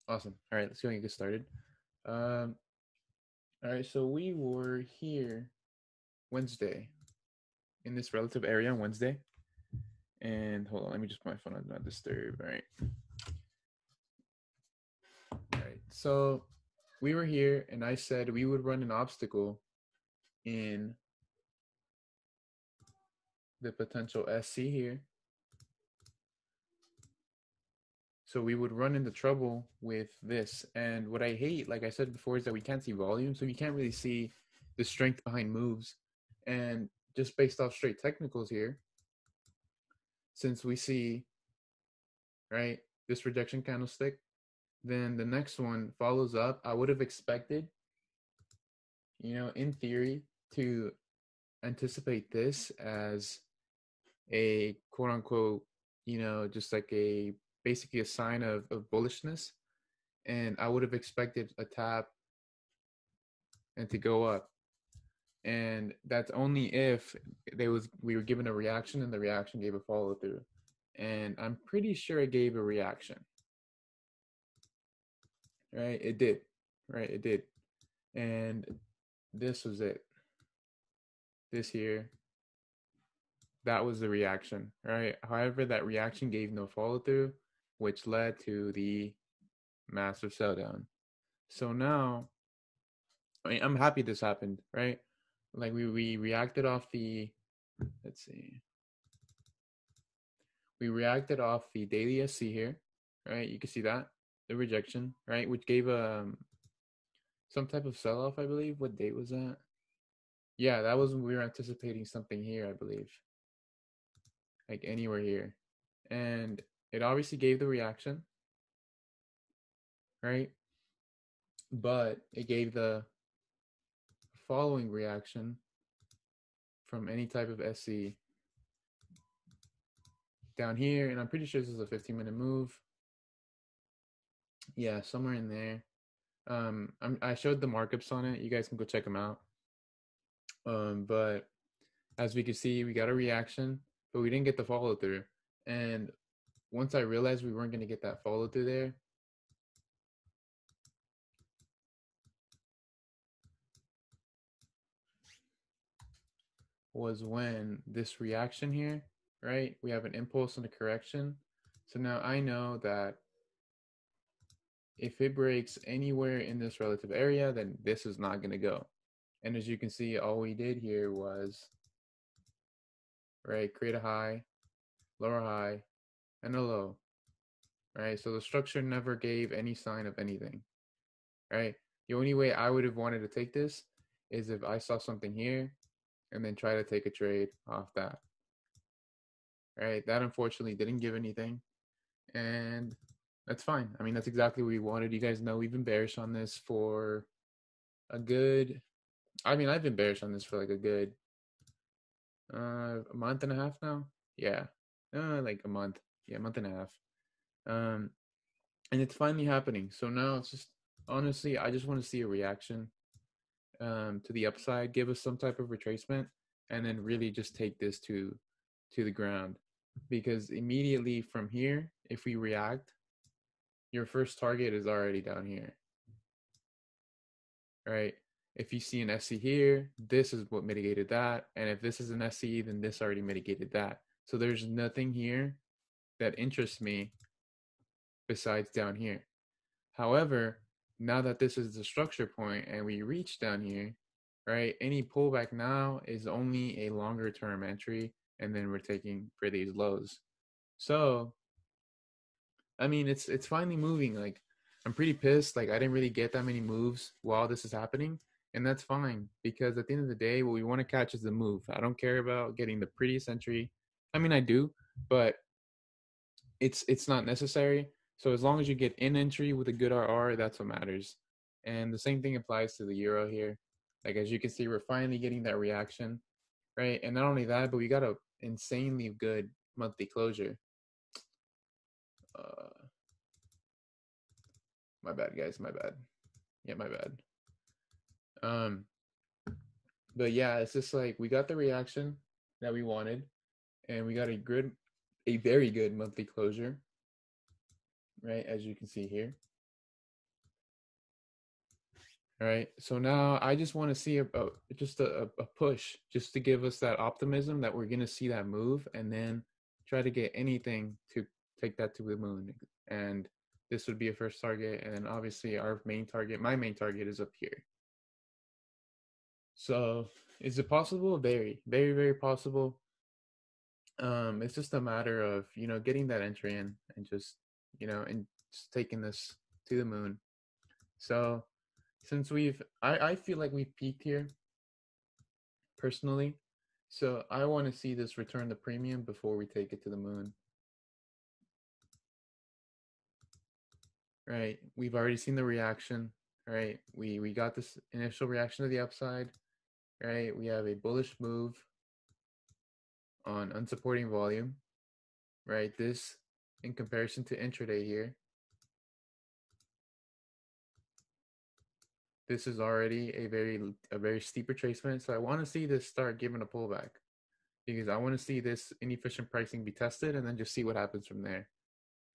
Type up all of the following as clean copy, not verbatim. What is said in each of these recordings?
Awesome. All right, let's go and get started. Um, all right, so we were here Wednesday in this relative area on Wednesday. And hold on, let me just put my phone on not disturb. All right. All right. So we were here and I said we would run an obstacle in the potential SC here. So we would run into trouble with this. And what I hate, like I said before, is that we can't see volume. So you can't really see the strength behind moves. And just based off straight technicals here, since we see, right, this rejection candlestick, then the next one follows up. I would have expected, in theory, to anticipate this as a quote unquote, just like basically a sign of bullishness. And I would have expected a tap and to go up. And that's only if we were given a reaction and the reaction gave a follow through. And I'm pretty sure it gave a reaction. Right? It did. Right? It did. And this was it. This here. That was the reaction, right? However, that reaction gave no follow through, which led to the massive sell down. So now, I'm happy this happened, right? Like we reacted off the, let's see, we reacted off the daily SC here, right? You can see that the rejection, right, which gave some type of sell off, I believe. What date was that? Yeah, that was when we were anticipating something here, I believe, like anywhere here, and it obviously gave the reaction, right? But it gave the following reaction from any type of SC down here, and I'm pretty sure this is a 15-minute move. Yeah, somewhere in there. I showed the markups on it. You guys can go check them out. But as we can see, we got a reaction, but we didn't get the follow through. And once I realized we weren't going to get that follow through there, was when this reaction here, right? We have an impulse and a correction. So now I know that if it breaks anywhere in this relative area, then this is not going to go. And as you can see, all we did here was, right, create a high, lower high, and a low, right? So the structure never gave any sign of anything, right? The only way I would have wanted to take this is if I saw something here and then try to take a trade off that, right? That unfortunately didn't give anything, and that's fine. I mean, that's exactly what we wanted. You guys know we've been bearish on this for a good, I've been bearish on this for like a good a month and a half now. Yeah, like a month. Yeah, a month and a half. And it's finally happening. So now it's just, honestly, I just want to see a reaction to the upside, give us some type of retracement, and then really just take this to the ground. Because immediately from here, if we react, your first target is already down here, right? If you see an SC here, this is what mitigated that. And if this is an SC, then this already mitigated that. So there's nothing here that interests me besides down here. However, now that this is the structure point and we reach down here, right, any pullback now is only a longer term entry, and then we're taking for these lows. So, I mean, it's finally moving. Like, I'm pretty pissed. Like, I didn't really get that many moves while this is happening, and that's fine because at the end of the day, what we want to catch is the move. I don't care about getting the prettiest entry. I mean, I do, but it's not necessary. So as long as you get in entry with a good RR, that's what matters. And the same thing applies to the euro here. Like as you can see, we're finally getting that reaction, right? And not only that, but we got a insanely good monthly closure. My bad, guys. My bad. Yeah, my bad. But yeah, it's just like we got the reaction that we wanted, and we got a very good monthly closure, right? As you can see here. All right. So now I just want to see just a push just to give us that optimism that we're going to see that move and then try to get anything to take that to the moon. And this would be a first target. And then obviously our main target, my main target is up here. So is it possible? Very, very, very possible. It's just a matter of, getting that entry in and just, and just taking this to the moon. So since I feel like we've peaked here personally. So I want to see this return the premium before we take it to the moon. Right. We've already seen the reaction. Right. We got this initial reaction to the upside. Right. We have a bullish move on unsupporting volume. Right. This in comparison to intraday here. This is already a very steep retracement. So I want to see this start giving a pullback because I want to see this inefficient pricing be tested and then just see what happens from there.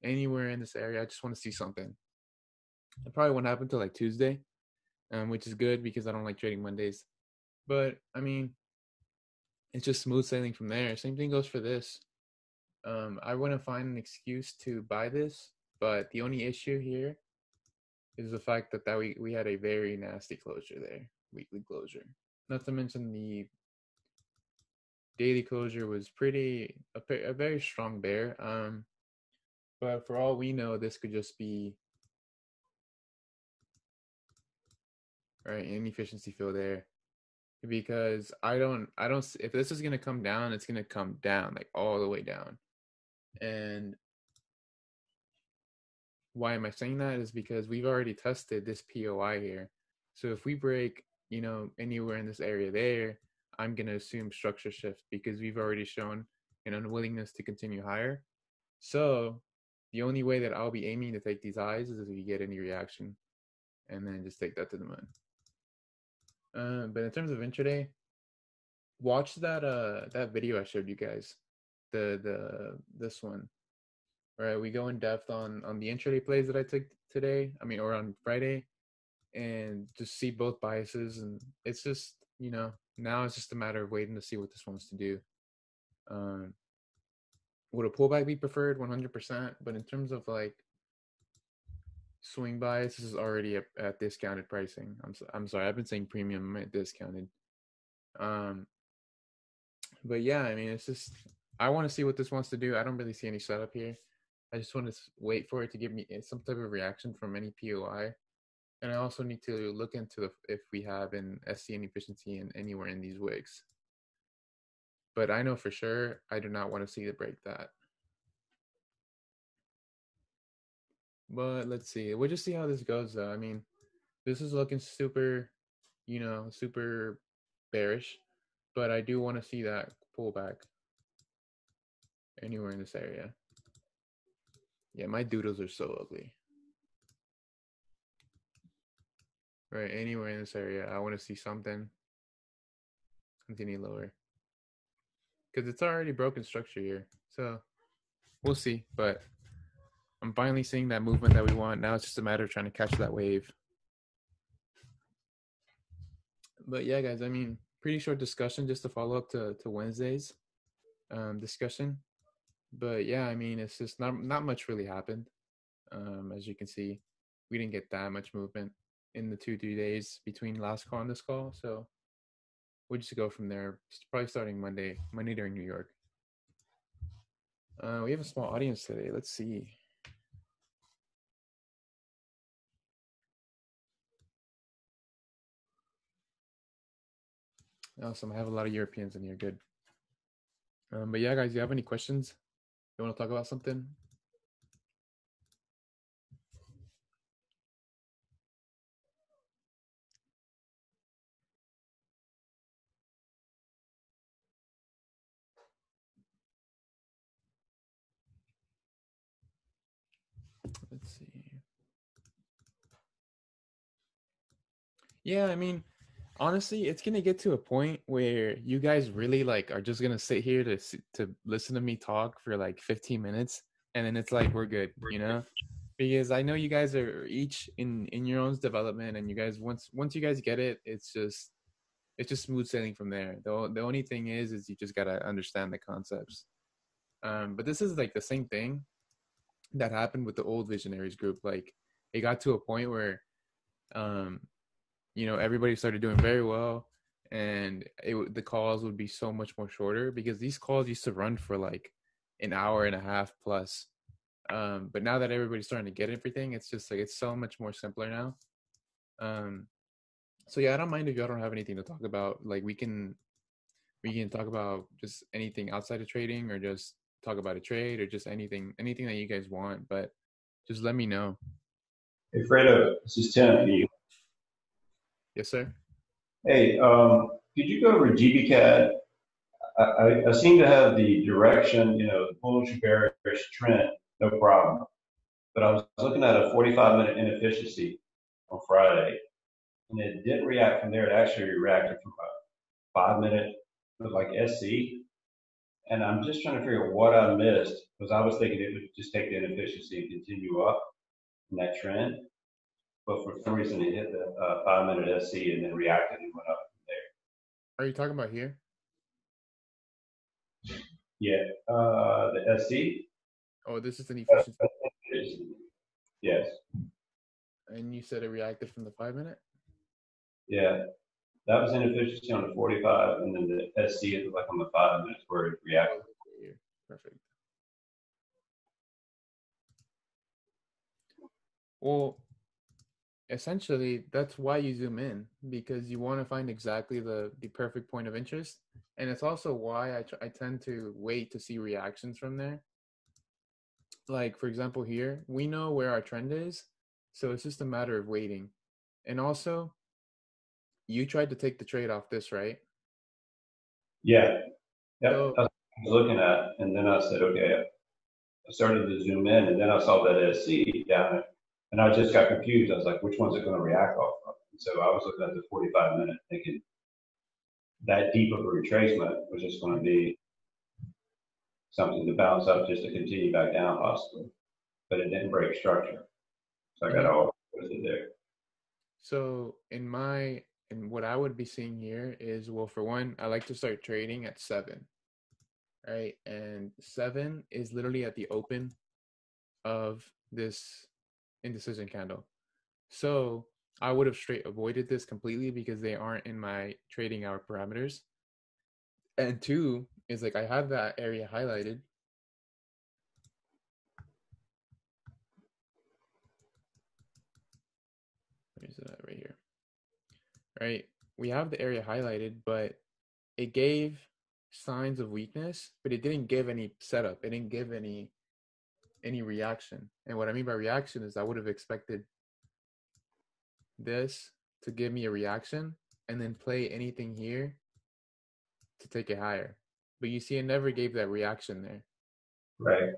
Anywhere in this area, I just want to see something. It probably won't happen till like Tuesday, which is good because I don't like trading Mondays. But I mean, it's just smooth sailing from there. Same thing goes for this. I want to find an excuse to buy this, but the only issue here is the fact that we had a very nasty closure there, weekly closure. Not to mention the daily closure was a very strong bear. But for all we know, this could just be right inefficiency fill there, because I don't if this is gonna come down, it's gonna come down like all the way down. And why am I saying that is because we've already tested this POI here. So if we break, anywhere in this area there, I'm gonna assume structure shift because we've already shown an unwillingness to continue higher. So the only way that I'll be aiming to take these highs is if we get any reaction and then just take that to the moon. But in terms of intraday, watch that video I showed you guys, this one. Right, we go in depth on the intraday plays that I took today. I mean, or on Friday, and just see both biases. And it's just now it's just a matter of waiting to see what this wants to do. Would a pullback be preferred? 100%. But in terms of like swing bias, this is already at discounted pricing. I'm sorry, I've been saying premium, I meant discounted. But yeah, I mean, it's just I want to see what this wants to do. I don't really see any setup here. I just want to wait for it to give me some type of reaction from any POI. And I also need to look into if we have an SC inefficiency in anywhere in these wicks. But I know for sure I do not want to see it break that. But let's see. We'll just see how this goes, though. I mean, this is looking super, super bearish. But I do want to see that pullback anywhere in this area. Yeah, my doodles are so ugly. Right, anywhere in this area, I want to see something continue lower. Because it's already broken structure here. So we'll see. But I'm finally seeing that movement that we want. Now it's just a matter of trying to catch that wave. But yeah, guys, I mean, pretty short discussion just to follow up to Wednesday's discussion. But yeah, I mean, it's just not much really happened. As you can see, we didn't get that much movement in the 2-3 days between last call and this call. So we'll just go from there. Probably starting Monday during New York. We have a small audience today. Let's see. Awesome. I have a lot of Europeans in here. Good. But yeah, guys, you have any questions? You want to talk about something? Let's see. Yeah, I mean, honestly, it's gonna get to a point where you guys really like are just gonna sit here to listen to me talk for like 15 minutes, and then it's like we're good, because I know you guys are each in your own development, and you guys once you guys get it, it's just smooth sailing from there. The only thing is you just gotta understand the concepts. But this is like the same thing that happened with the old visionaries group. Like it got to a point where um, everybody started doing very well, and the calls would be so much more shorter because these calls used to run for like an hour and a half plus. But now that everybody's starting to get everything, it's just like it's so much more simpler now. Um, so yeah, I don't mind if y'all don't have anything to talk about. Like we can talk about just anything outside of trading, or just talk about a trade, or just anything that you guys want. But just let me know. Hey, Fredo, this is Tim. Yes, sir. Hey, could you go over GBCAD? I seem to have the direction, the bullish bearish trend, no problem. But I was looking at a 45-minute inefficiency on Friday, and it didn't react from there. It actually reacted from a 5-minute, like SC. And I'm just trying to figure out what I missed because I was thinking it would just take the inefficiency and continue up in that trend. But for some reason, it hit the 5-minute SC and then reacted and went up there. Are you talking about here? Yeah, the SC. Oh, this is an Uh, efficiency. Yes, And you said it reacted from the 5 minute? yeah, that was inefficiency on the 45, and then the SC is like on the 5 minutes where it Oh, reacted. this right here. Perfect. Well, essentially, that's why you zoom in, because you want to find exactly the perfect point of interest. And it's also why I tend to wait to see reactions from there. Like, for example, here, we know where our trend is. So it's just a matter of waiting. And also, you tried to take the trade off this, right? Yeah, yep, So that's what I was looking at, and then I said, okay, I started to zoom in, and then I saw that SC down there, and I just got confused. I was like, which one's it going to react off of? And so I was looking at the 45-minute, thinking that deep of a retracement was just going to be something to bounce up just to continue back down possibly, but it didn't break structure, so I got mhm. all twisted there. So in what I would be seeing here is, well, for one, I like to start trading at 7, right? And 7 is literally at the open of this indecision candle. So I would have straight avoided this completely because they aren't in my trading hour parameters. And two is like I have that area highlighted. Where is it at? Right here. Right? We have the area highlighted, but it gave signs of weakness, but it didn't give any setup. It didn't give any reaction. And what I mean by reaction is I would have expected this to give me a reaction and then play anything here to take it higher. But you see, it never gave that reaction there. Right.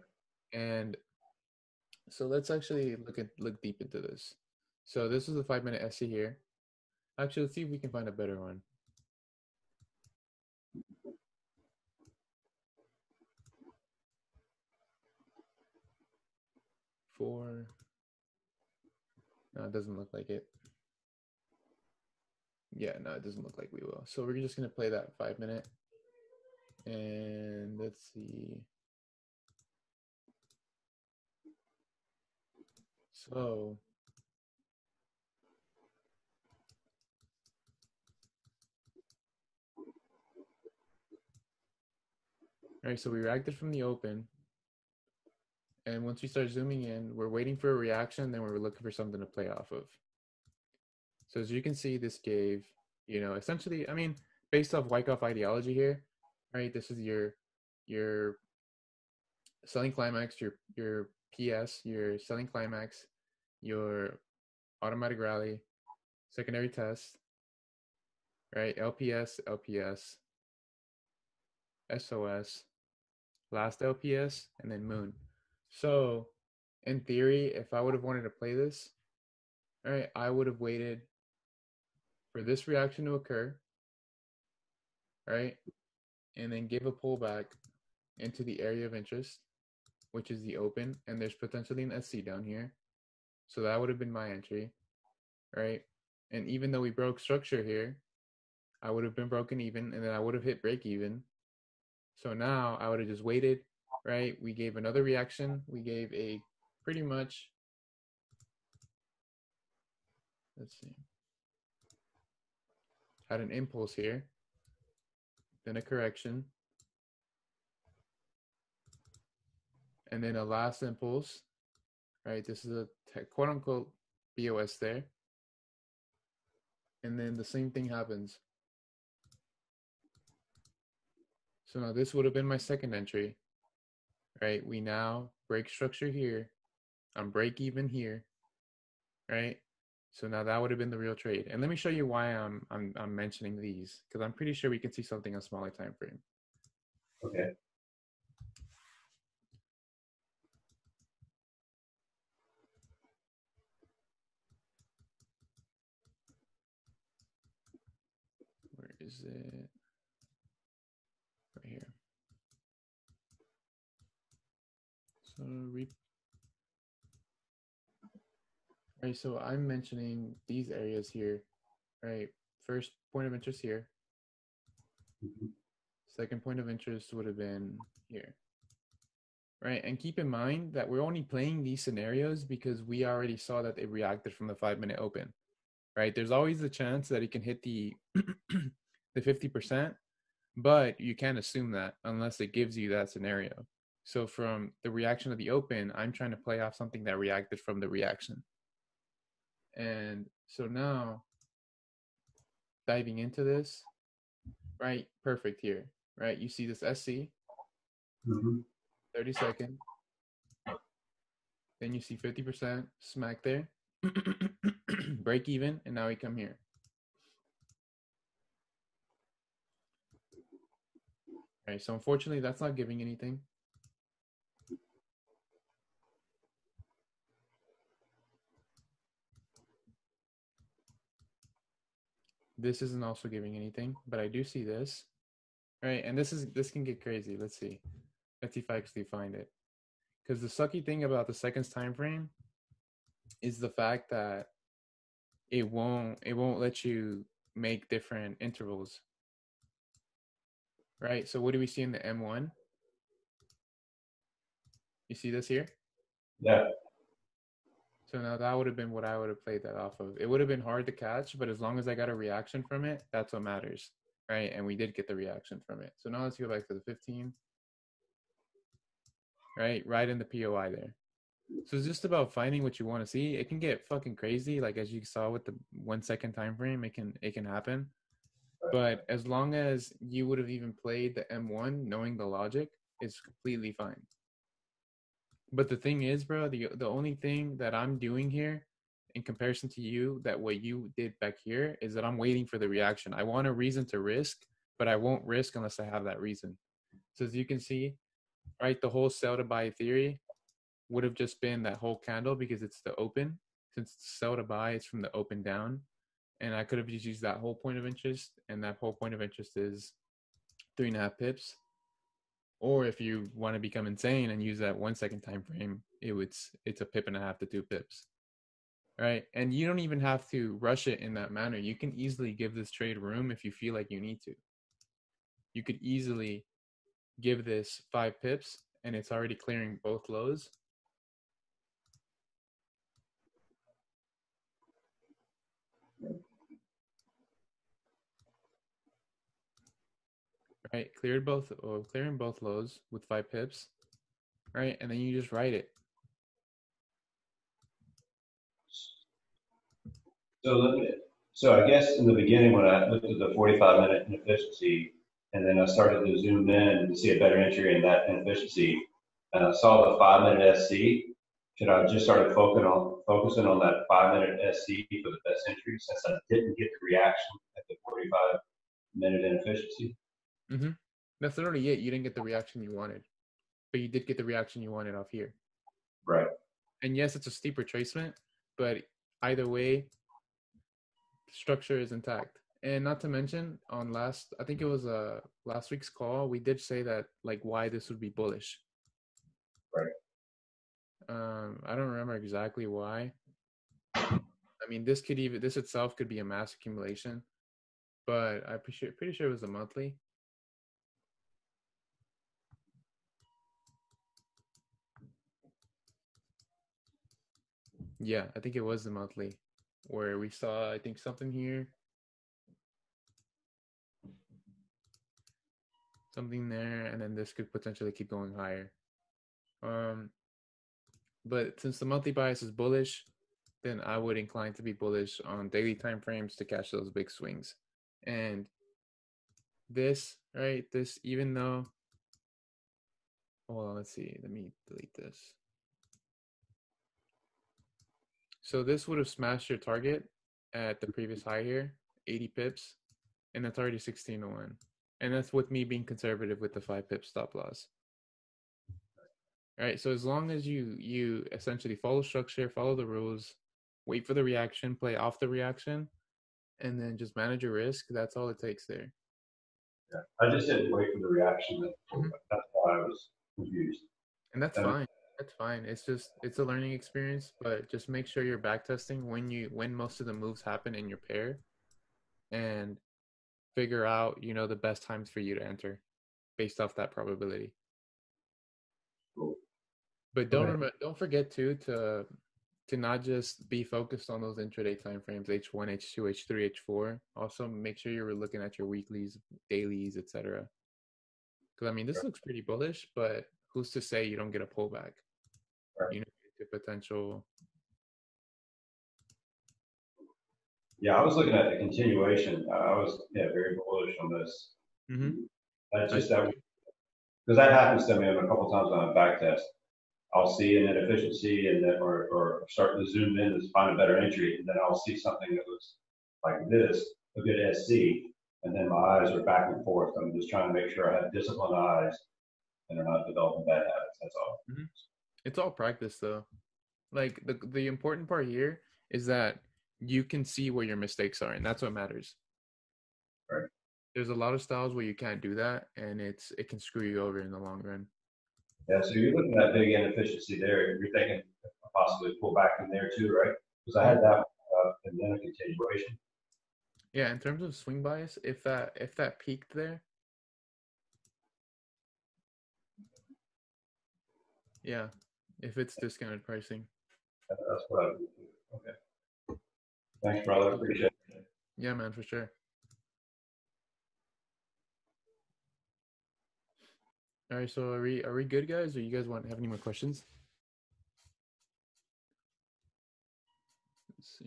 And so let's actually look deep into this. So this is the 5 minute SC here. Actually, let's see if we can find a better one. Four. No, it doesn't look like it. Yeah, no, it doesn't look like we will. So we're just gonna play that 5 minute, and let's see. So, all right, so we reacted from the open, and once we start zooming in, we're waiting for a reaction, then we're looking for something to play off of. So as you can see, this gave, essentially, I mean, based off Wyckoff ideology here, right? This is your selling climax, your PS, your selling climax, your automatic rally, secondary test, right? LPS, LPS, SOS, last LPS, and then moon. So in theory, if I would have wanted to play this, all right, I would have waited for this reaction to occur, right? And then give a pullback into the area of interest, which is the open, and there's potentially an SC down here. So that would have been my entry, right? And even though we broke structure here, I would have been broken even, and then I would have hit break even. So now I would have just waited, right? We gave another reaction. We gave a pretty much, let's see, had an impulse here, then a correction, and then a last impulse, right? This is a quote unquote BOS there. And then the same thing happens. So now this would have been my second entry, right? We now break structure here. I'm break even here, right? So now that would have been the real trade. And let me show you why I'm mentioning these, because I'm pretty sure we can see something on smaller time frame. Okay. Where is it? Right here. So right, so I'm mentioning these areas here, right? First point of interest here. Second point of interest would have been here, right? And keep in mind that we're only playing these scenarios because we already saw that it reacted from the 5-minute open, right? There's always the chance that it can hit the the 50%, but you can't assume that unless it gives you that scenario. So from the reaction of the open, I'm trying to play off something that reacted from the reaction. And so now diving into this, right? Perfect here, right? You see this SC, 30 second. Then you see 50% smack there, break even, and now we come here. All right, so unfortunately, that's not giving anything. This isn't also giving anything, but I do see this, right? And this can get crazy. Let's see if I actually find it. Because the sucky thing about the seconds time frame is the fact that it won't let you make different intervals, right? So what do we see in the M1? You see this here? Yeah. So now that would have been what I would have played that off of. It would have been hard to catch, but as long as I got a reaction from it, that's what matters, right? And we did get the reaction from it. So now let's go back to the 15, right in the POI there. So it's just about finding what you want to see. It can get fucking crazy, like as you saw with the 1 second time frame, it can happen. But as long as you would have even played the M1 knowing the logic, it's completely fine. But the thing is, bro, the only thing that I'm doing here in comparison to you, that what you did back here, is that I'm waiting for the reaction. I want a reason to risk, but I won't risk unless I have that reason. So as you can see, right, the whole sell to buy theory would have just been that whole candle because it's the open. Since sell to buy is from the open down. And I could have just used that whole point of interest, and that whole point of interest is 3.5 pips. Or if you want to become insane and use that 1 second time frame, it's a pip and a half to 2 pips, right? And you don't even have to rush it in that manner. You can easily give this trade room if you feel like you need to. You could easily give this 5 pips, and it's already clearing both lows. Right, clearing both lows with 5 pips, right? And then you just write it. So I guess in the beginning when I looked at the 45-minute inefficiency, and then I started to zoom in to see a better entry in that inefficiency, and I saw the 5-minute SC. Should I just start focusing on that 5-minute SC for the best entry since I didn't get the reaction at the 45-minute inefficiency? Mm-hmm. That's literally it. You didn't get the reaction you wanted, but you did get the reaction you wanted off here. Right. And yes, it's a steep retracement, but either way, structure is intact. And not to mention, on I think it was last week's call, we did say that like why this would be bullish. Right. I don't remember exactly why, I mean, this itself could be a mass accumulation, but I'm pretty sure it was a monthly. Yeah, I think it was the monthly where we saw, I think, something here, something there, and then this could potentially keep going higher. But since the monthly bias is bullish, then I would incline to be bullish on daily time frames to catch those big swings. And this, right, this, even though, well, let's see, let me delete this. So this would have smashed your target at the previous high here, 80 pips, and that's already 16-1. And that's with me being conservative with the 5 pip stop loss. All right, so as long as you essentially follow structure, follow the rules, wait for the reaction, play off the reaction, and then just manage your risk, that's all it takes there. Yeah. I just didn't wait for the reaction. That's why I was confused. And that's fine. That's fine. It's a learning experience, but just make sure you're back testing when most of the moves happen in your pair, and figure out, the best times for you to enter based off that probability. Cool. But don't forget to not just be focused on those intraday time frames, H1, H2, H3, H4. Also make sure you're looking at your weeklies, dailies, etc. Because I mean, this looks pretty bullish, but who's to say you don't get a pullback? Right. The potential. Yeah, I was looking at the continuation. I was very bullish on this. Mm-hmm. That's just that because that happens to me a couple times on a back test. I'll see an inefficiency and then or start to zoom in to find a better entry, and then I'll see something that looks like this, a good SC, and then my eyes are back and forth. I'm just trying to make sure I have disciplined eyes and are not developing bad habits. That's all. Mm-hmm. It's all practice, though. Like the important part here is that you can see where your mistakes are, and that's what matters. Right. There's a lot of styles where you can't do that, and it can screw you over in the long run. Yeah, so you're looking at big inefficiency there. You're thinking possibly pull back in there too, right? Because I had that and then a continuation. Yeah, in terms of swing bias, if that peaked there, yeah, if it's discounted pricing. That's what I would do. Okay. Thanks, brother. Appreciate it. Yeah, man, for sure. All right, so are we good, guys? Or you guys have any more questions? Let's see.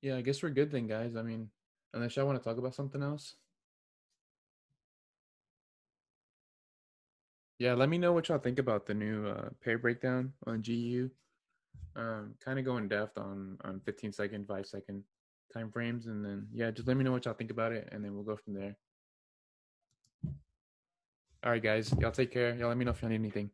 Yeah, I guess we're good then, guys. I mean, unless y'all want to talk about something else. Yeah, let me know what y'all think about the new pair breakdown on GU. Kind of going depth on 15-second, 5-second time frames, and then yeah, just let me know what y'all think about it, and then we'll go from there. All right, guys, y'all take care. Y'all let me know if y'all need anything.